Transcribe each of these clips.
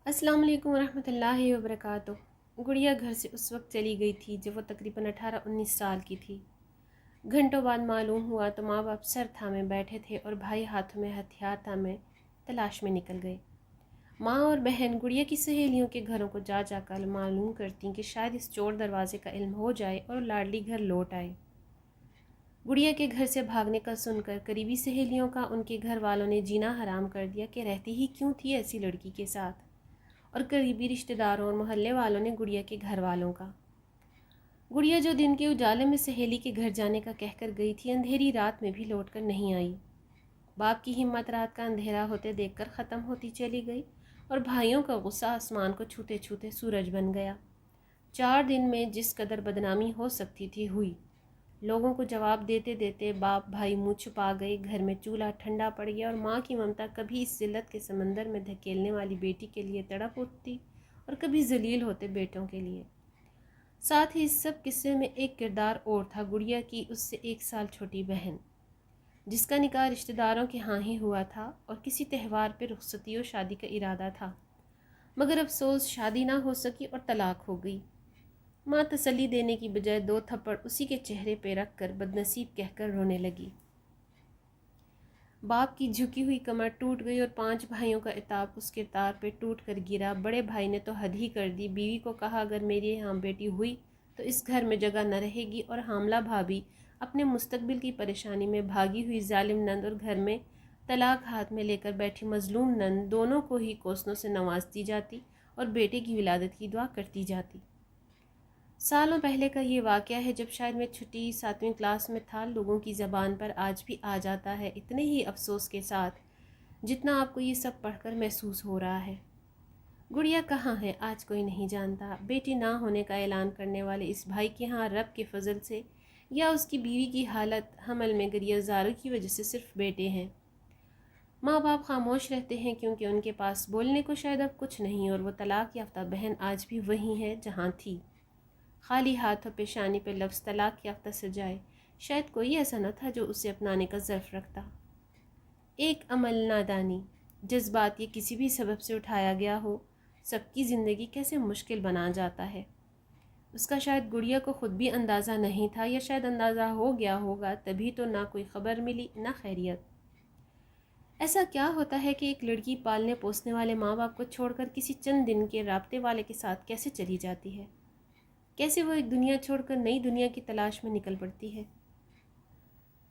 अस्सलाम वालेकुम वरहमत ल्लाहि वबरकातुह। गुड़िया घर से उस वक्त चली गई थी जब वो तकरीबन 18-19 साल की थी। घंटों बाद मालूम हुआ तो माँ बाप सर थामे बैठे थे और भाई हाथों में हथियार थामे तलाश में निकल गए। माँ और बहन गुड़िया की सहेलियों के घरों को जा जाकर मालूम करती कि शायद इस चोर दरवाजे का इल्म हो जाए और लाडली घर लौट आए। गुड़िया के घर से भागने का सुनकर करीबी सहेलियों का उनके घर वालों ने जीना हराम कर दिया कि रहती ही क्यों थी ऐसी लड़की के साथ, और करीबी रिश्तेदारों और मोहल्ले वालों ने गुड़िया के घर वालों का। गुड़िया जो दिन के उजाले में सहेली के घर जाने का कहकर गई थी, अंधेरी रात में भी लौटकर नहीं आई। बाप की हिम्मत रात का अंधेरा होते देखकर ख़त्म होती चली गई और भाइयों का गुस्सा आसमान को छूते छूते सूरज बन गया। 4 दिन में जिस कदर बदनामी हो सकती थी हुई। लोगों को जवाब देते देते बाप भाई मुँह छुपा गए, घर में चूल्हा ठंडा पड़ गया और माँ की ममता कभी इस जिल्लत के समंदर में धकेलने वाली बेटी के लिए तड़प उठती और कभी जलील होते बेटों के लिए। साथ ही इस सब किस्से में एक किरदार और था, गुड़िया की उससे 1 साल छोटी बहन, जिसका निकाह रिश्तेदारों के यहाँ ही हुआ था और किसी त्यौहार पर रुखसती और शादी का इरादा था, मगर अफसोस शादी ना हो सकी और तलाक हो गई। माँ तसल्ली देने की बजाय 2 थप्पड़ उसी के चेहरे पे रख कर बदनसीब कहकर रोने लगी। बाप की झुकी हुई कमर टूट गई और 5 भाइयों का इताब उस किरदार पे टूट कर गिरा। बड़े भाई ने तो हद ही कर दी, बीवी को कहा अगर मेरे यहाँ बेटी हुई तो इस घर में जगह न रहेगी, और हामला भाभी अपने मुस्तकबिल की परेशानी में भागी हुई जालिम नंद और घर में तलाक हाथ में लेकर बैठी मजलूम नंद, दोनों को ही कोसनों से नवाजती जाती और बेटे की विलादत की दुआ करती जाती। सालों पहले का ये वाक़या है जब शायद मैं छठी 7वीं क्लास में था। लोगों की ज़बान पर आज भी आ जाता है, इतने ही अफसोस के साथ जितना आपको ये सब पढ़कर महसूस हो रहा है। गुड़िया कहाँ है आज कोई नहीं जानता। बेटी ना होने का ऐलान करने वाले इस भाई के यहाँ रब के फजल से या उसकी बीवी की हालत हमल में गरियाजारों की वजह से सिर्फ बेटे हैं। माँ बाप खामोश रहते हैं क्योंकि उनके पास बोलने को शायद अब कुछ नहीं, और वो तलाक याफ्ता बहन आज भी वही है जहाँ थी, खाली हाथ और पेशानी पे लफ्ज़ तलाक याफ्ता सजाए। शायद कोई ऐसा न था जो उसे अपनाने का ज़र्फ़ रखता। एक अमल नादानी जज्बात ये किसी भी सबब से उठाया गया हो, सबकी ज़िंदगी कैसे मुश्किल बना जाता है। उसका शायद गुड़िया को ख़ुद भी अंदाज़ा नहीं था, या शायद अंदाज़ा हो गया होगा, तभी तो ना कोई ख़बर मिली ना खैरियत। ऐसा क्या होता है कि एक लड़की पालने पोसने वाले माँ बाप को छोड़कर किसी चंद दिन के राब्ते वाले के साथ कैसे चली जाती है, कैसे वो एक दुनिया छोड़कर नई दुनिया की तलाश में निकल पड़ती है।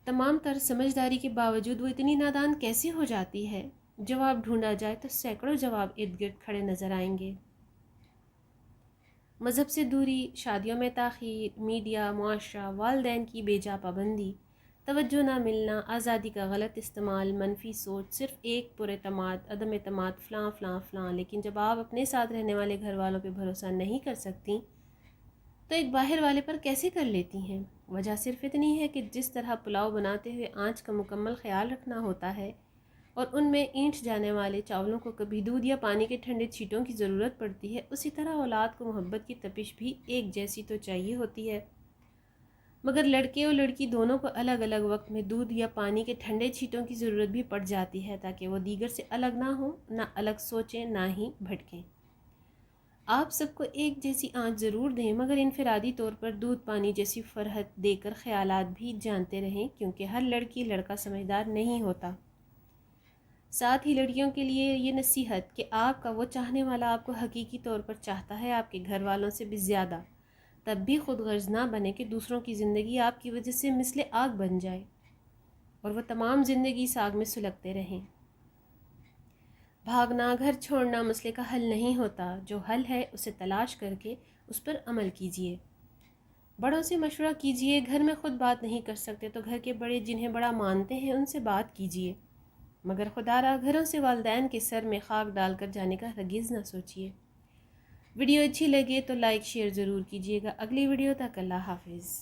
तमाम तर समझदारी के बावजूद वो इतनी नादान कैसे हो जाती है। जवाब ढूंढा जाए तो सैकड़ों जवाब इर्द गिर्द खड़े नज़र आएंगे। मज़हब से दूरी, शादियों में ताख़ीर, मीडिया, मुआशरा, वालदैन की बेजा पाबंदी, तवज्जो ना मिलना, आज़ादी का गलत इस्तेमाल, मनफी सोच, सिर्फ़ एक पुरएतमाद, अदम एतमाद, फ़लाँ फ़लाँ फ़लाँ। लेकिन जब आप अपने साथ रहने वाले घर वालों पर भरोसा नहीं कर सकती तो एक बाहर वाले पर कैसे कर लेती हैं। वजह सिर्फ इतनी है कि जिस तरह पुलाव बनाते हुए आंच का मुकम्मल ख्याल रखना होता है और उनमें ईंट जाने वाले चावलों को कभी दूध या पानी के ठंडे छींटों की ज़रूरत पड़ती है, उसी तरह औलाद को मोहब्बत की तपिश भी एक जैसी तो चाहिए होती है। मगर लड़के और लड़की दोनों को अलग अलग वक्त में दूध या पानी के ठंडे छींटों की ज़रूरत भी पड़ जाती है, ताकि वो दीगर से अलग ना हो, ना अलग सोचें, ना ही भटकें। आप सबको एक जैसी आंच ज़रूर दें, मगर इनफरादी तौर पर दूध पानी जैसी फ़रहत देकर ख़यालात भी जानते रहें, क्योंकि हर लड़की लड़का समझदार नहीं होता। साथ ही लड़कियों के लिए ये नसीहत कि आपका वो चाहने वाला आपको हकीकी तौर पर चाहता है, आपके घर वालों से भी ज़्यादा, तब भी खुद गर्ज ना बने कि दूसरों की ज़िंदगी आपकी वजह से मिसले आग बन जाए और वह तमाम ज़िंदगी इस आग में सुलगते रहें। भागना, घर छोड़ना मसले का हल नहीं होता। जो हल है उसे तलाश करके उस पर अमल कीजिए। बड़ों से मशवरा कीजिए। घर में ख़ुद बात नहीं कर सकते तो घर के बड़े जिन्हें बड़ा मानते हैं उनसे बात कीजिए, मगर खुदारा घरों से वालदैन के सर में खाक डालकर जाने का हरगिज़ ना सोचिए। वीडियो अच्छी लगे तो लाइक शेयर ज़रूर कीजिएगा। अगली वीडियो तक अल्लाह हाफिज़।